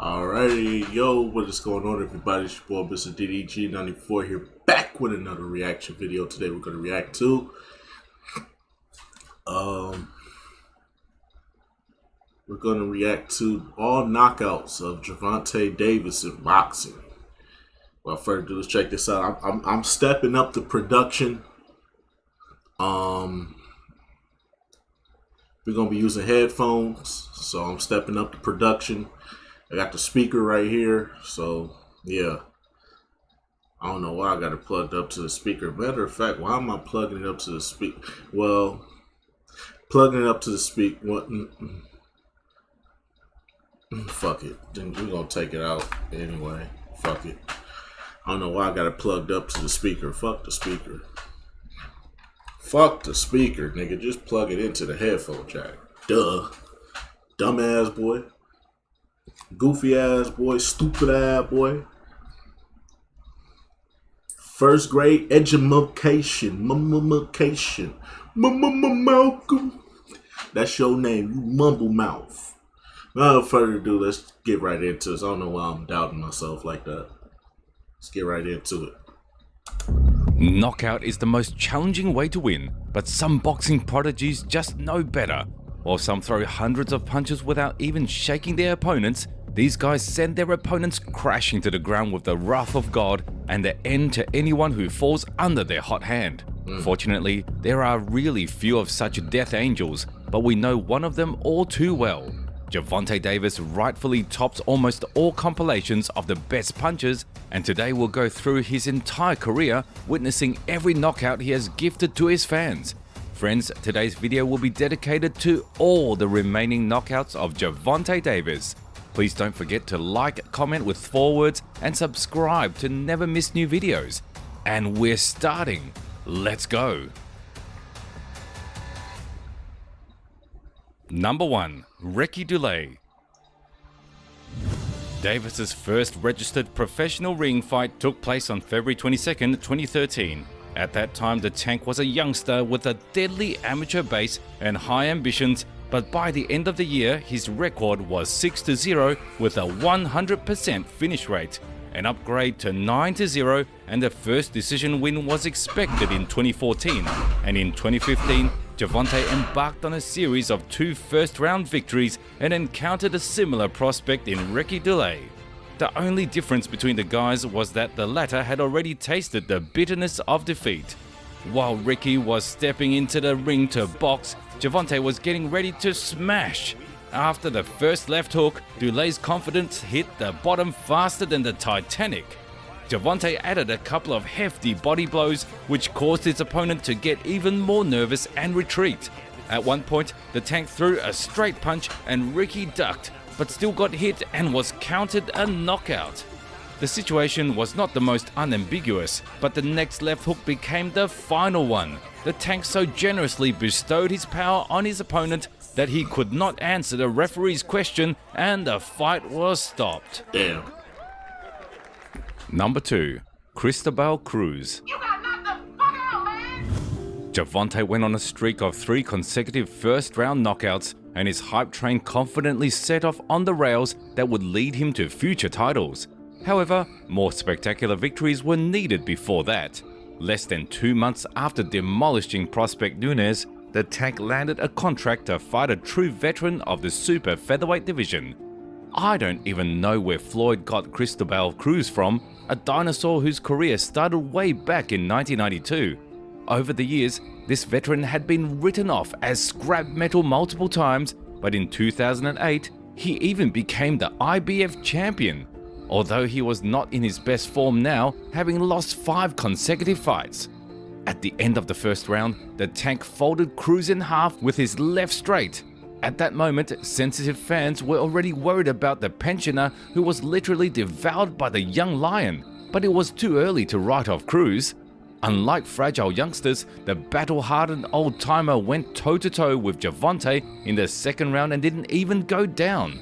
Alrighty, yo, what is going on, everybody? It's your boy, Mr. DDG94 here, back with another reaction video. Today we're going to react to, all knockouts of Gervonta Davis in boxing. Without further ado, let's check this out. I'm stepping up the production. We're going to be using headphones, so I'm stepping up the production. I got the speaker right here, so yeah. I don't know why I got it plugged up to the speaker. Matter of fact, why am I plugging it up to the speaker? Well, plugging it up to the speaker. What? Fuck it. Then we're gonna take it out anyway. Fuck it. I don't know why I got it plugged up to the speaker. Fuck the speaker. Fuck the speaker, nigga. Just plug it into the headphone jack. Duh. Dumbass boy. Goofy ass boy, stupid ass boy. First grade education, Malcolm. That's your name, you mumble mouth. Without further ado, let's get right into this. I don't know why I'm doubting myself like that. Let's get right into it. Knockout is the most challenging way to win, but some boxing prodigies just know better. While some throw hundreds of punches without even shaking their opponents, these guys send their opponents crashing to the ground with the wrath of God and the end to anyone who falls under their hot hand. Fortunately, there are really few of such death angels, but we know one of them all too well. Gervonta Davis rightfully tops almost all compilations of the best punchers, and today we'll go through his entire career, witnessing every knockout he has gifted to his fans. Friends, today's video will be dedicated to all the remaining knockouts of Gervonta Davis. Please don't forget to like, comment with 4 words, and subscribe to never miss new videos. And we're starting. Let's go. Number 1. Ricky Dulay. Davis's first registered professional ring fight took place on February 22nd, 2013. At that time, the Tank was a youngster with a deadly amateur base and high ambitions, but by the end of the year, his record was 6-0 with a 100% finish rate, an upgrade to 9-0, and the first decision win was expected in 2014. And in 2015, Gervonta embarked on a series of 2 first-round victories and encountered a similar prospect in Ricky Dulay. The only difference between the guys was that the latter had already tasted the bitterness of defeat. While Ricky was stepping into the ring to box, Gervonta was getting ready to smash. After the first left hook, Dulay's confidence hit the bottom faster than the Titanic. Gervonta added a couple of hefty body blows, which caused his opponent to get even more nervous and retreat. At one point, the Tank threw a straight punch and Ricky ducked, but still got hit and was counted a knockout. The situation was not the most unambiguous, but the next left hook became the final one. The Tank so generously bestowed his power on his opponent that he could not answer the referee's question, and the fight was stopped. Damn. Number 2. Cristobal Cruz. You got knocked the fuck out, man! Gervonta went on a streak of 3 consecutive first-round knockouts, and his hype train confidently set off on the rails that would lead him to future titles. However, more spectacular victories were needed before that. Less than 2 months after demolishing prospect Nunes, the Tank landed a contract to fight a true veteran of the super featherweight division. I don't even know where Floyd got Cristobal Cruz from, a dinosaur whose career started way back in 1992. Over the years, this veteran had been written off as scrap metal multiple times, but in 2008, he even became the IBF champion. Although he was not in his best form now, having lost 5 consecutive fights. At the end of the first round, the Tank folded Cruz in half with his left straight. At that moment, sensitive fans were already worried about the pensioner who was literally devoured by the young lion, but it was too early to write off Cruz. Unlike fragile youngsters, the battle-hardened old-timer went toe-to-toe with Gervonta in the second round and didn't even go down.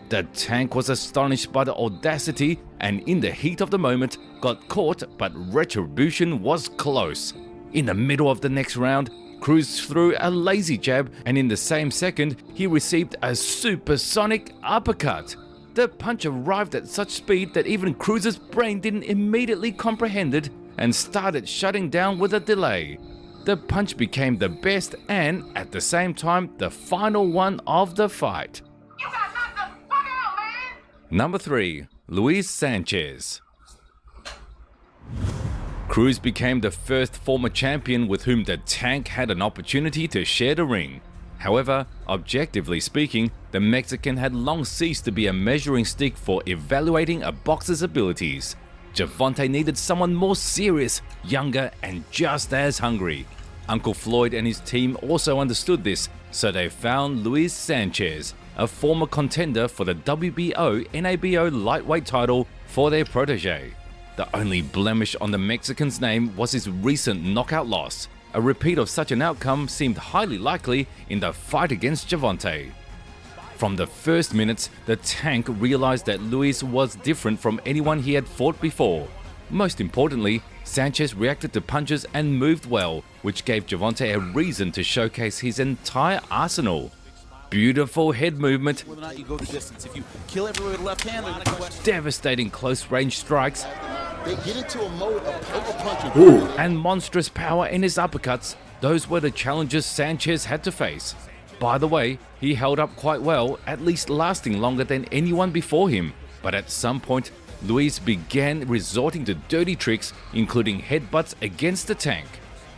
The Tank was astonished by the audacity and in the heat of the moment got caught, but retribution was close. In the middle of the next round, Cruz threw a lazy jab, and in the same second, he received a supersonic uppercut. The punch arrived at such speed that even Cruz's brain didn't immediately comprehend it and started shutting down with a delay. The punch became the best and, at the same time, the final one of the fight. You got knocked the fuck out, man! Number 3. Luis Sanchez. Cruz became the first former champion with whom the Tank had an opportunity to share the ring. However, objectively speaking, the Mexican had long ceased to be a measuring stick for evaluating a boxer's abilities. Gervonta needed someone more serious, younger, and just as hungry. Uncle Floyd and his team also understood this, so they found Luis Sanchez, a former contender for the WBO NABO lightweight title, for their protege. The only blemish on the Mexican's name was his recent knockout loss. A repeat of such an outcome seemed highly likely in the fight against Gervonta. From the first minutes, the Tank realized that Luis was different from anyone he had fought before. Most importantly, Sanchez reacted to punches and moved well, which gave Gervonta a reason to showcase his entire arsenal. Beautiful head movement, Whether or not you go the distance. If you kill everybody with left hand, not a question. devastating close-range strikes, They get into a mode of power punching. Ooh. and monstrous power in his uppercuts. Those were the challenges Sanchez had to face. By the way, he held up quite well, at least lasting longer than anyone before him. But at some point, Luis began resorting to dirty tricks, including headbutts against the Tank.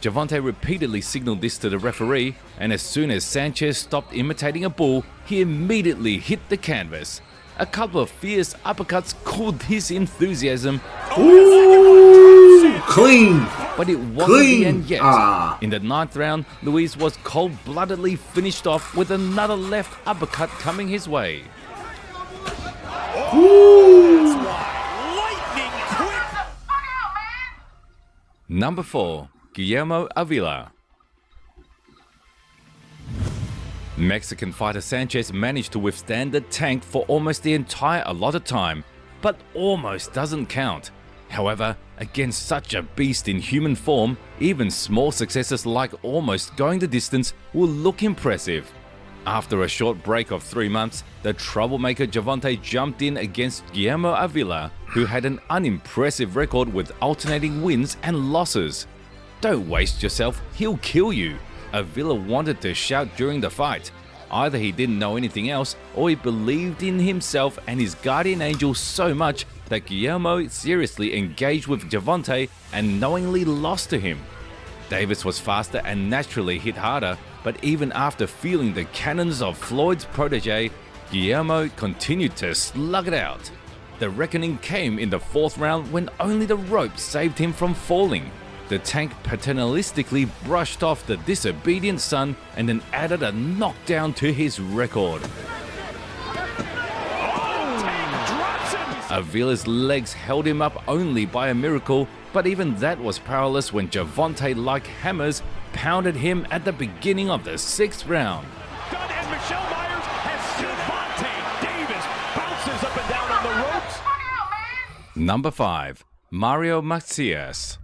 Gervonta repeatedly signaled this to the referee, and as soon as Sanchez stopped imitating a bull, he immediately hit the canvas. A couple of fierce uppercuts cooled his enthusiasm, Ooh, clean. but it wasn't Clean. the end yet. Ah. In the 9th round, Luis was cold-bloodedly finished off with another left uppercut coming his way. Lightning quick. Number 4. Guillermo Avila. Mexican fighter Sanchez managed to withstand the Tank for almost the entire allotted time, but almost doesn't count. However, against such a beast in human form, even small successes like almost going the distance will look impressive. After a short break of 3 months, the troublemaker Gervonta jumped in against Guillermo Avila, who had an unimpressive record with alternating wins and losses. Don't waste yourself, he'll kill you. Avila wanted to shout during the fight. Either he didn't know anything else, or he believed in himself and his guardian angel so much that Guillermo seriously engaged with Gervonta and knowingly lost to him. Davis was faster and naturally hit harder, but even after feeling the cannons of Floyd's protege, Guillermo continued to slug it out. The reckoning came in the 4th round when only the rope saved him from falling. The Tank paternalistically brushed off the disobedient son and then added a knockdown to his record. Avila's legs held him up only by a miracle, but even that was powerless when Gervonta, like hammers, pounded him at the beginning of the 6th round. And Michelle Myers has Gervonta Davis bounces up and down on the ropes. Number 5. Mario Macias.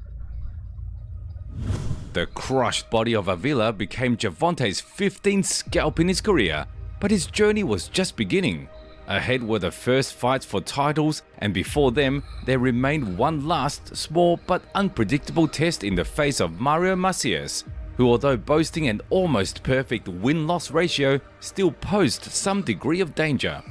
The crushed body of Avila became Gervonta's 15th scalp in his career, but his journey was just beginning. Ahead were the first fights for titles, and before them, there remained one last, small but unpredictable test in the face of Mario Macias, who, although boasting an almost perfect win-loss ratio, still posed some degree of danger.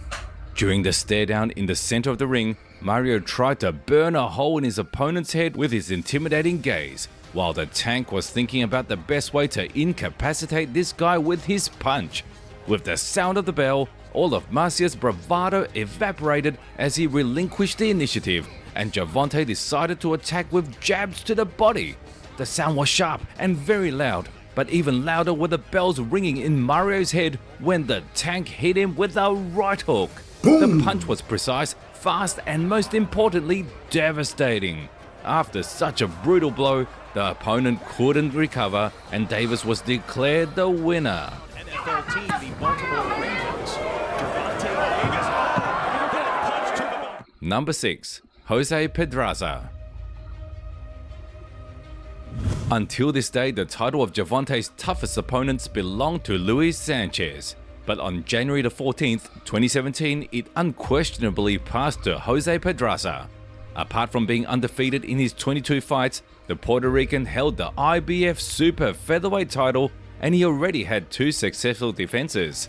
During the stare-down in the center of the ring, Mario tried to burn a hole in his opponent's head with his intimidating gaze, while the Tank was thinking about the best way to incapacitate this guy with his punch. With the sound of the bell, all of Macias' bravado evaporated as he relinquished the initiative, and Gervonta decided to attack with jabs to the body. The sound was sharp and very loud, but even louder were the bells ringing in Mario's head when the Tank hit him with a right hook. The punch was precise, fast, and most importantly, devastating. After such a brutal blow, the opponent couldn't recover, and Davis was declared the winner. NFL team, the Baltimore Ravens. Gervonta Davis. Punch to the body. Number 6. Jose Pedraza. Until this day, the title of Gervonta's toughest opponents belonged to Luis Sanchez. but on January the 14th, 2017, it unquestionably passed to Jose Pedraza. Apart from being undefeated in his 22 fights, the Puerto Rican held the IBF Super Featherweight title, and he already had 2 successful defenses.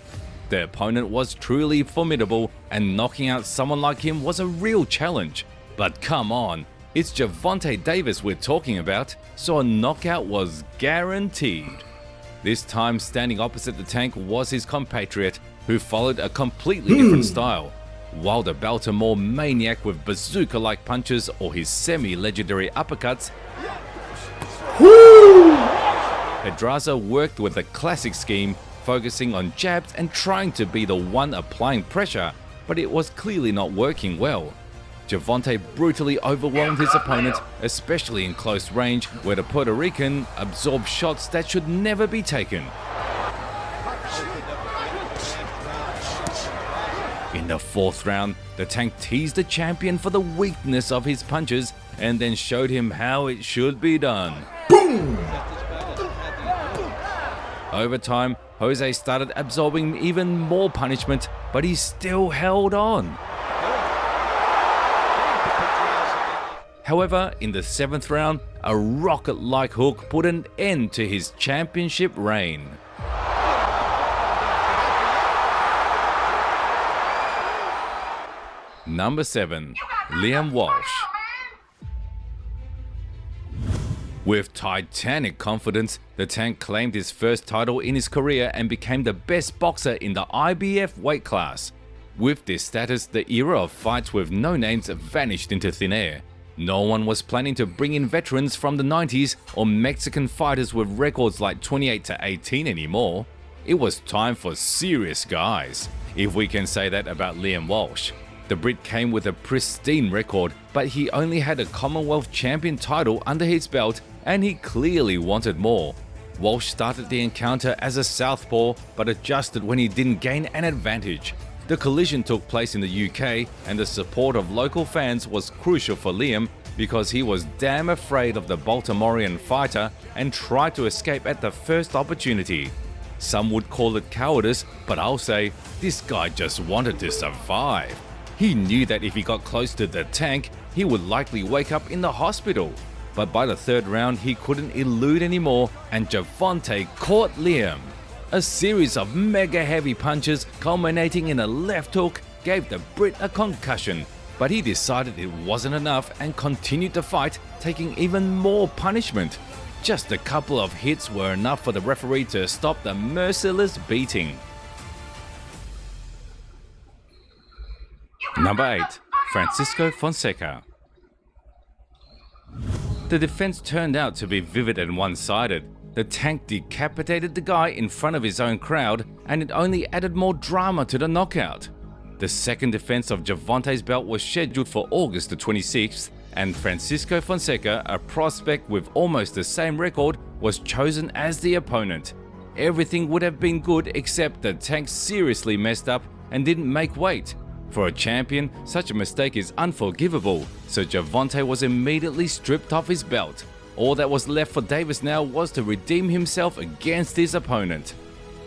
The opponent was truly formidable, and knocking out someone like him was a real challenge. But come on, it's Gervonta Davis we're talking about, so a knockout was guaranteed. This time standing opposite the Tank was his compatriot, who followed a completely different style. While the Baltimore maniac with bazooka-like punches or his semi-legendary uppercuts, Pedraza worked with a classic scheme, focusing on jabs and trying to be the one applying pressure, but it was clearly not working well. Gervonta brutally overwhelmed his opponent, especially in close range, where the Puerto Rican absorbed shots that should never be taken. In the 4th round, the Tank teased the champion for the weakness of his punches and then showed him how it should be done. Boom! Over time, Jose started absorbing even more punishment, but he still held on. However, in the 7th round, a rocket-like hook put an end to his championship reign. Number 7. Liam Walsh. With titanic confidence, the Tank claimed his first title in his career and became the best boxer in the IBF weight class. With this status, the era of fights with no names vanished into thin air. No one was planning to bring in veterans from the 90s or Mexican fighters with records like 28-18 anymore. It was time for serious guys, if we can say that about Liam Walsh. The Brit came with a pristine record, but he only had a Commonwealth champion title under his belt, and he clearly wanted more. Walsh started the encounter as a southpaw, but adjusted when he didn't gain an advantage. The collision took place in the UK, and the support of local fans was crucial for Liam because he was damn afraid of the Baltimorean fighter and tried to escape at the first opportunity. Some would call it cowardice, but I'll say this guy just wanted to survive. He knew that if he got close to the Tank, he would likely wake up in the hospital. But by the 3rd round, he couldn't elude anymore, and Gervonta caught Liam. A series of mega heavy punches culminating in a left hook gave the Brit a concussion, but he decided it wasn't enough and continued to fight, taking even more punishment. Just a couple of hits were enough for the referee to stop the merciless beating. Number 8. Francisco Fonseca. The defense turned out to be vivid and one-sided. The Tank decapitated the guy in front of his own crowd, and it only added more drama to the knockout. The second defense of Gervonta's belt was scheduled for August the 26th, and Francisco Fonseca, a prospect with almost the same record, was chosen as the opponent. Everything would have been good except the Tank seriously messed up and didn't make weight. For a champion, such a mistake is unforgivable, so Gervonta was immediately stripped off his belt. All that was left for Davis now was to redeem himself against his opponent.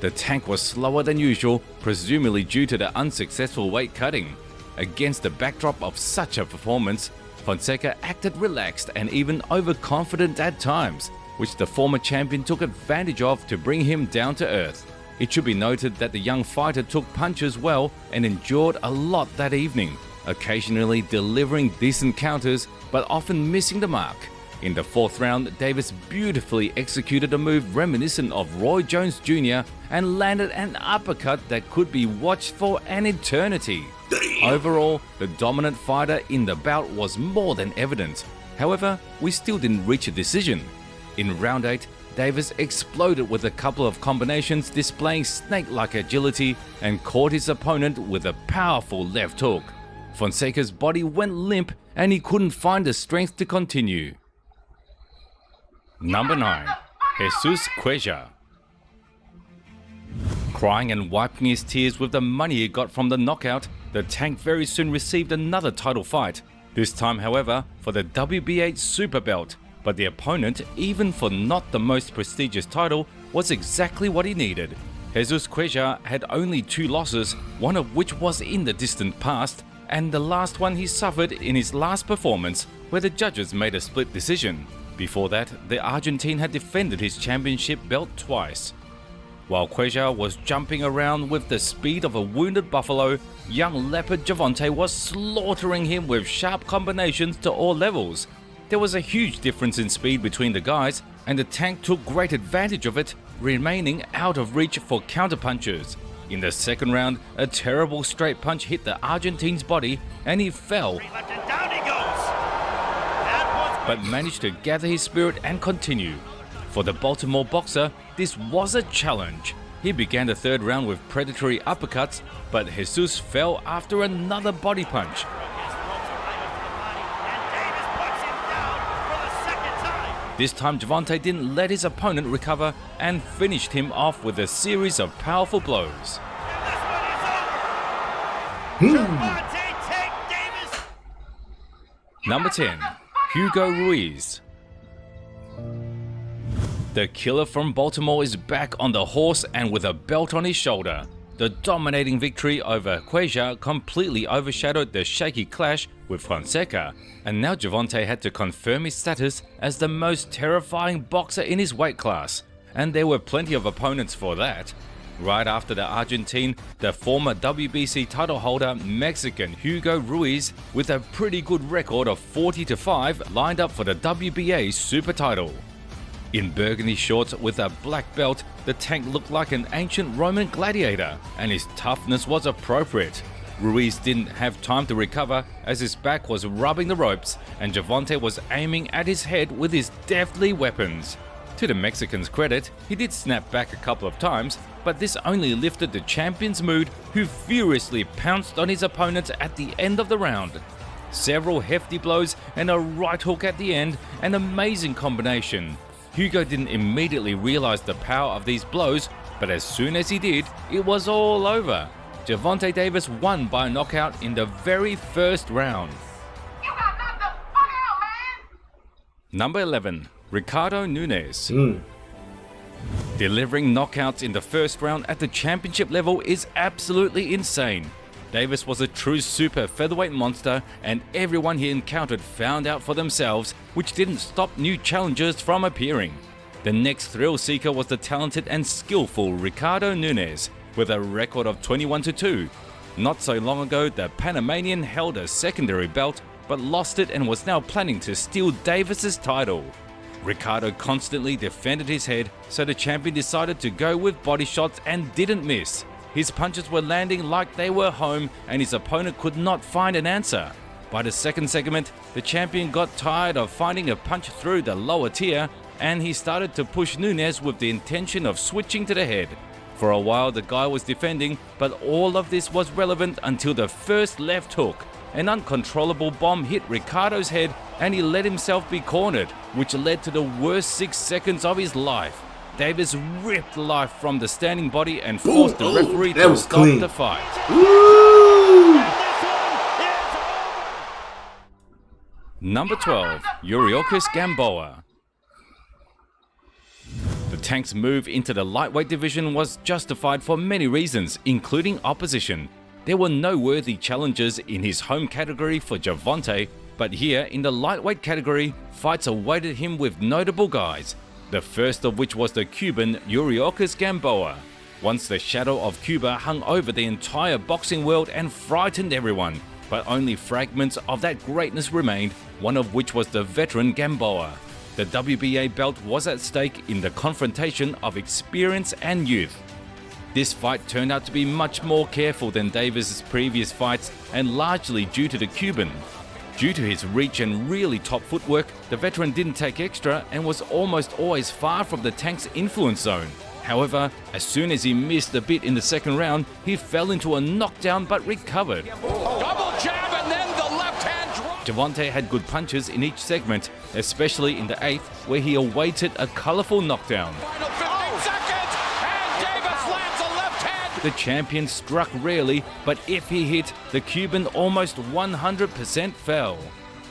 The Tank was slower than usual, presumably due to the unsuccessful weight cutting. Against the backdrop of such a performance, Fonseca acted relaxed and even overconfident at times, which the former champion took advantage of to bring him down to earth. It should be noted that the young fighter took punches well and endured a lot that evening, occasionally delivering decent counters but often missing the mark. In the 4th round, Davis beautifully executed a move reminiscent of Roy Jones Jr. and landed an uppercut that could be watched for an eternity. Overall, the dominant fighter in the bout was more than evident. However, we still didn't reach a decision. In round 8, Davis exploded with a couple of combinations, displaying snake-like agility, and caught his opponent with a powerful left hook. Fonseca's body went limp and he couldn't find the strength to continue. Number 9. Jesus Cuellar. Crying and wiping his tears with the money he got from the knockout, the Tank very soon received another title fight, this time however for the WBA Super Belt, but the opponent, even for not the most prestigious title, was exactly what he needed. Jesus Cuellar had only 2 losses, one of which was in the distant past, and the last one he suffered in his last performance, where the judges made a split decision. Before that, the Argentine had defended his championship belt twice. While Cuellar was jumping around with the speed of a wounded buffalo, young leopard Gervonta was slaughtering him with sharp combinations to all levels. There was a huge difference in speed between the guys, and the tank took great advantage of it, remaining out of reach for counterpunches. In the second round, a terrible straight punch hit the Argentine's body and he fell, Left and down he goes. That was but managed to gather his spirit and continue. For the Baltimore boxer, this was a challenge. He began the third round with predatory uppercuts, but Jesus fell after another body punch. This time Gervonta didn't let his opponent recover and finished him off with a series of powerful blows. Number 10. Hugo Ruiz. The killer from Baltimore is back on the horse and with a belt on his shoulder. The dominating victory over Cuellar completely overshadowed the shaky clash with Fonseca, and now Gervonta had to confirm his status as the most terrifying boxer in his weight class, and there were plenty of opponents for that. Right after the Argentine, the former WBC title holder Mexican Hugo Ruiz, with a pretty good record of 40-5, lined up for the WBA super title. In burgundy shorts with a black belt, the tank looked like an ancient Roman gladiator, and his toughness was appropriate. Ruiz didn't have time to recover as his back was rubbing the ropes and Gervonta was aiming at his head with his deadly weapons. To the Mexican's credit, he did snap back a couple of times, but this only lifted the champion's mood, who furiously pounced on his opponent at the end of the round. Several hefty blows and a right hook at the end, an amazing combination. Hugo didn't immediately realize the power of these blows, but as soon as he did, it was all over. Gervonta Davis won by a knockout in the very first round. You got knocked the fuck out, man! Number 11. Ricardo Nunes. Delivering knockouts in the first round at the championship level is absolutely insane. Davis was a true super featherweight monster, and everyone he encountered found out for themselves, which didn't stop new challengers from appearing. The next thrill seeker was the talented and skillful Ricardo Nunes, with a record of 21-2. Not so long ago, the Panamanian held a secondary belt, but lost it and was now planning to steal Davis's title. Ricardo constantly defended his head, so the champion decided to go with body shots and didn't miss. His punches were landing like they were home, and his opponent could not find an answer. By the second segment, the champion got tired of finding a punch through the lower tier, and he started to push Nunes with the intention of switching to the head. For a while the guy was defending, but all of this was relevant until the first left hook. An uncontrollable bomb hit Ricardo's head and he let himself be cornered, which led to the worst 6 seconds of his life. Davis ripped life from the standing body and forced the referee to stop the fight. Number 12. Yuriorkis Gamboa. The tank's move into the lightweight division was justified for many reasons, including opposition. There were no worthy challengers in his home category for Gervonta, but here in the lightweight category, fights awaited him with notable guys. The first of which was the Cuban Yuriorkis Gamboa. Once the shadow of Cuba hung over the entire boxing world and frightened everyone, but only fragments of that greatness remained, one of which was the veteran Gamboa. The WBA belt was at stake in the confrontation of experience and youth. This fight turned out to be much more careful than Davis' previous fights, and largely due to the Cuban. Due to his reach and really top footwork, the veteran didn't take extra and was almost always far from the tank's influence zone. However, as soon as he missed a bit in the second round, he fell into a knockdown but recovered. Double jab and then the left hand drop. Gervonta had good punches in each segment, especially in the 8th, where he awaited a colourful knockdown. Final 15 seconds, and Davis lands a left hand. The champion struck rarely, but if he hit, the Cuban almost 100% fell.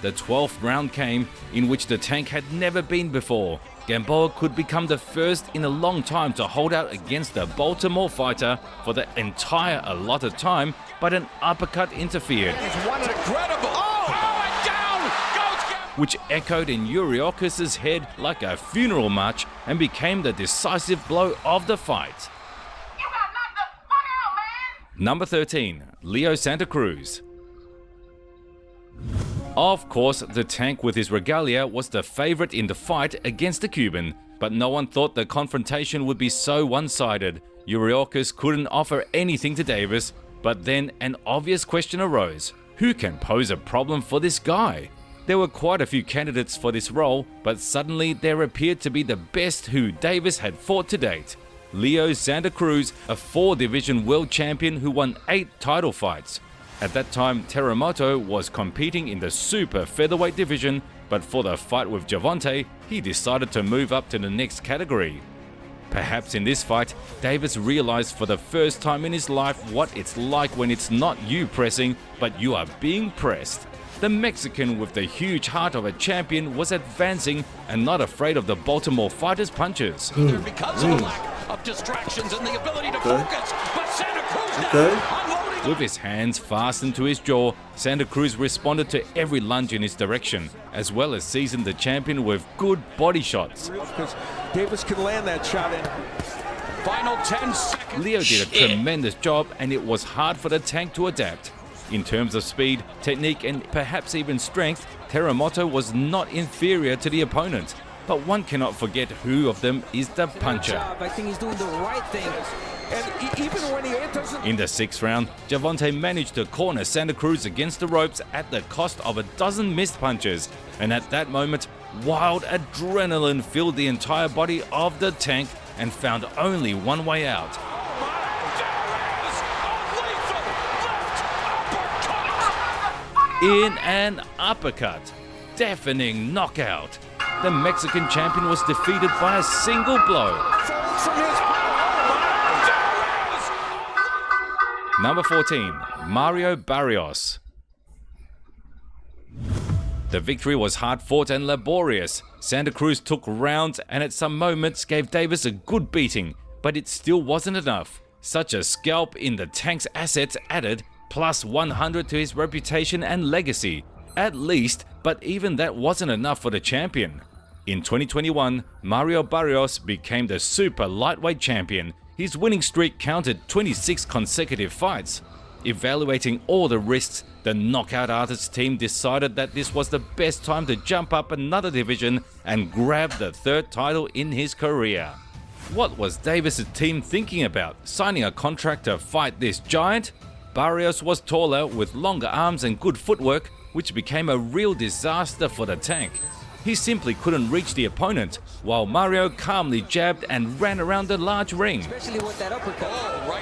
The 12th round came, in which the tank had never been before. Gamboa could become the first in a long time to hold out against the Baltimore fighter for the entire allotted time, but an uppercut interfered, Incredible. And down goes Gamboa. which echoed in Yuriorkis' head like a funeral march and became the decisive blow of the fight. You got knocked the fuck out, man. Number 13, Leo Santa Cruz. Of course, the Tank with his regalia was the favorite in the fight against the Cuban, but no one thought the confrontation would be so one-sided. Yuriorkis couldn't offer anything to Davis, but then an obvious question arose. Who can pose a problem for this guy? There were quite a few candidates for this role, but suddenly there appeared to be the best who Davis had fought to date. Leo Santa Cruz, a 4-division world champion who won 8 title fights. At that time, Terremoto was competing in the super featherweight division, but for the fight with Gervonta, he decided to move up to the next category. Perhaps in this fight, Davis realized for the first time in his life what it's like when it's not you pressing, but you are being pressed. The Mexican with the huge heart of a champion was advancing and not afraid of the Baltimore fighter's punches. Because of a lack of distractions and the ability to focus. But Santa Cruz now unloading. With his hands fastened to his jaw, Santa Cruz responded to every lunge in his direction, as well as seasoned the champion with good body shots. Because Davis can land that shot in. Final 10 seconds. Leo did a tremendous job, and it was hard for the Tank to adapt. In terms of speed, technique, and perhaps even strength, Terremoto was not inferior to the opponent. But one cannot forget who of them is the puncher. I think he's doing the right thing. And even when he doesn't... In the 6th round, Gervonta managed to corner Santa Cruz against the ropes at the cost of a dozen missed punches. And at that moment, wild adrenaline filled the entire body of the Tank and found only one way out. In an uppercut. Deafening knockout. The Mexican champion was defeated by a single blow. Number 14, Mario Barrios. The victory was hard-fought and laborious. Santa Cruz took rounds and at some moments gave Davis a good beating, but it still wasn't enough. Such a scalp in the Tank's assets added plus 100 to his reputation and legacy. At least, but even that wasn't enough for the champion. In 2021, Mario Barrios became the super lightweight champion. His winning streak counted 26 consecutive fights. Evaluating all the risks, the Knockout Artists team decided that this was the best time to jump up another division and grab the 3rd title in his career. What was Davis' team thinking about, signing a contract to fight this giant? Barrios was taller with longer arms and good footwork, which became a real disaster for the Tank. He simply couldn't reach the opponent, while Mario calmly jabbed and ran around the large ring. Especially with that uppercut.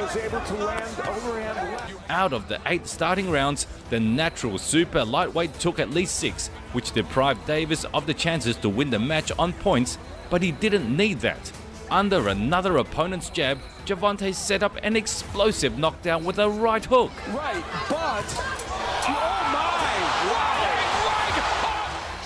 Was able to land overhand. Out of the 8 starting rounds, the natural super lightweight took at least 6, which deprived Davis of the chances to win the match on points, but he didn't need that. Under another opponent's jab, Gervonta set up an explosive knockdown with a right hook. Right, but... Oh my! Wow!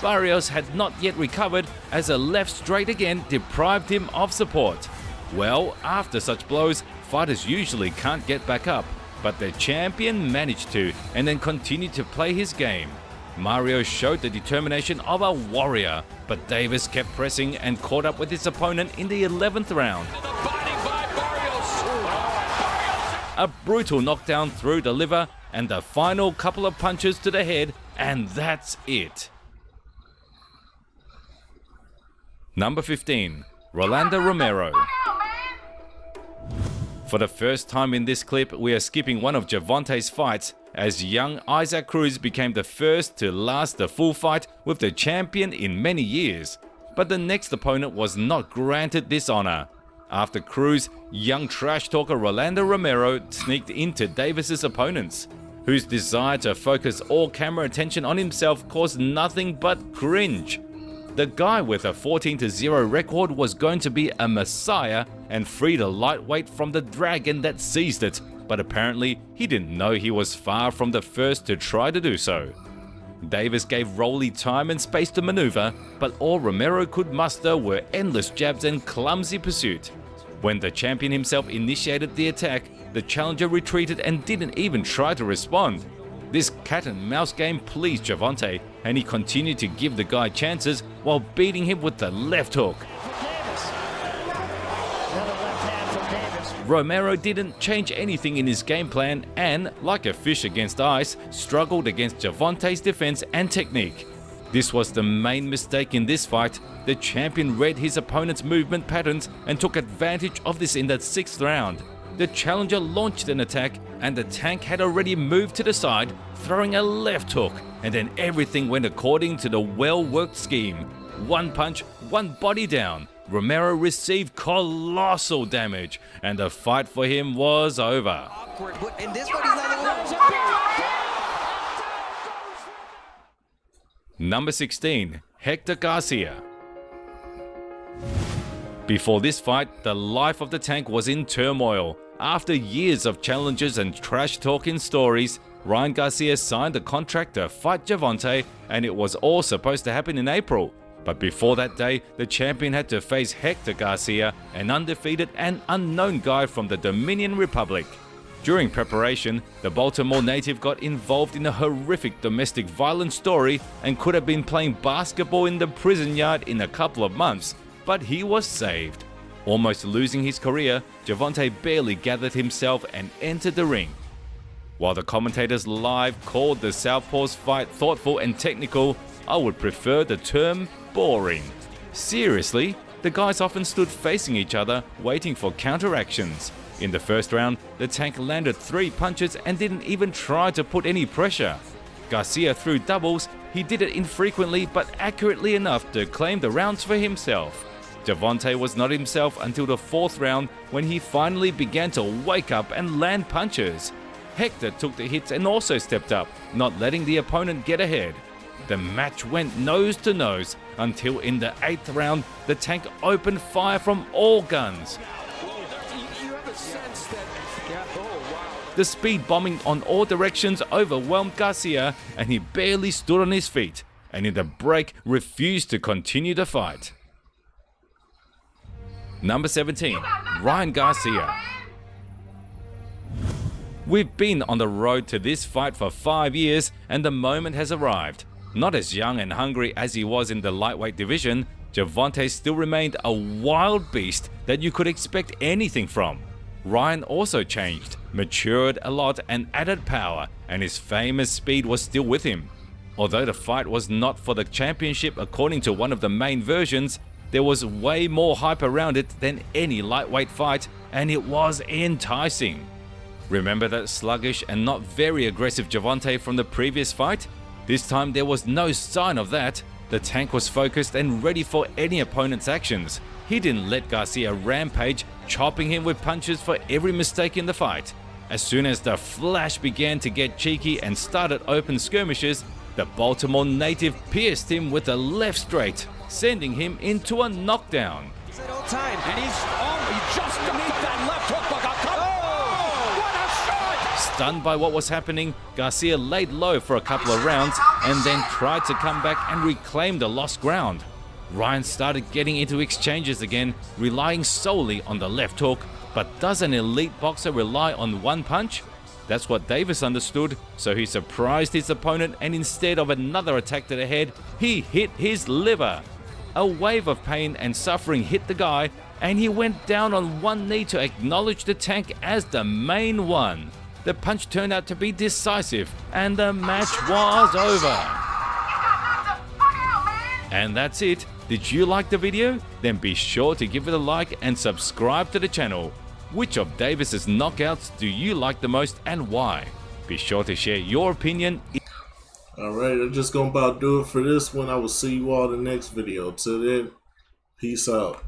Barrios had not yet recovered as a left straight again deprived him of support. Well, after such blows, fighters usually can't get back up, but the champion managed to and then continued to play his game. Mario showed the determination of a warrior, but Davis kept pressing and caught up with his opponent in the 11th round. A brutal knockdown through the liver and the final couple of punches to the head, and that's it. Number 15, Rolando Romero. For the first time in this clip, we are skipping one of Gervonta's fights, as young Isaac Cruz became the first to last the full fight with the champion in many years. But the next opponent was not granted this honor. After Cruz, young trash talker Rolando Romero sneaked into Davis's opponents, whose desire to focus all camera attention on himself caused nothing but cringe. The guy with a 14-0 record was going to be a messiah and freed a lightweight from the dragon that seized it, but apparently he didn't know he was far from the first to try to do so. Davis gave Rowley time and space to maneuver, but all Romero could muster were endless jabs and clumsy pursuit. When the champion himself initiated the attack, the challenger retreated and didn't even try to respond. This cat and mouse game pleased Gervonta, and he continued to give the guy chances while beating him with the left hook. Romero didn't change anything in his game plan and, like a fish against ice, struggled against Gervonta's defense and technique. This was the main mistake in this fight. The champion read his opponent's movement patterns and took advantage of this in the 6th round. The challenger launched an attack and the tank had already moved to the side, throwing a left hook, and then everything went according to the well-worked scheme. One punch, one body down. Romero received colossal damage, and the fight for him was over. Number 16, Hector Garcia. Before this fight, the life of the tank was in turmoil. After years of challenges and trash-talking stories, Ryan Garcia signed a contract to fight Gervonta, and it was all supposed to happen in April. But before that day, the champion had to face Hector Garcia, an undefeated and unknown guy from the Dominican Republic. During preparation, the Baltimore native got involved in a horrific domestic violence story and could have been playing basketball in the prison yard in a couple of months, but he was saved. Almost losing his career, Gervonta barely gathered himself and entered the ring. While the commentators live called the Southpaw's fight thoughtful and technical, I would prefer the term boring. Seriously, the guys often stood facing each other, waiting for counteractions. In the first round, the tank landed 3 punches and didn't even try to put any pressure. Garcia threw doubles. He did it infrequently but accurately enough to claim the rounds for himself. Gervonta was not himself until the 4th round, when he finally began to wake up and land punches. Hector took the hits and also stepped up, not letting the opponent get ahead. The match went nose to nose until in the 8th round, the tank opened fire from all guns. The speed bombing on all directions overwhelmed Garcia, and he barely stood on his feet, and in the break refused to continue the fight. Number 17, Ryan Garcia. We've been on the road to this fight for 5 years, and the moment has arrived. Not as young and hungry as he was in the lightweight division, Gervonta still remained a wild beast that you could expect anything from. Ryan also changed, matured a lot and added power, and his famous speed was still with him. Although the fight was not for the championship according to one of the main versions, there was way more hype around it than any lightweight fight, and it was enticing. Remember that sluggish and not very aggressive Gervonta from the previous fight? This time there was no sign of that. The tank was focused and ready for any opponent's actions. He didn't let Garcia rampage, chopping him with punches for every mistake in the fight. As soon as the Flash began to get cheeky and started open skirmishes, the Baltimore native pierced him with a left straight, sending him into a knockdown. And he's just beneath that left hook. Stunned by what was happening, Garcia laid low for a couple of rounds and then tried to come back and reclaim the lost ground. Ryan started getting into exchanges again, relying solely on the left hook. But does an elite boxer rely on one punch? That's what Davis understood, so he surprised his opponent, and instead of another attack to the head, he hit his liver. A wave of pain and suffering hit the guy, and he went down on one knee to acknowledge the tank as the main one. The punch turned out to be decisive, and the match was over. And that's it. Did you like the video? Then be sure to give it a like and subscribe to the channel. Which of Davis's knockouts do you like the most and why? Be sure to share your opinion. Alright, I'm just gonna about do it for this one. I will see you all in the next video. Till then, peace out.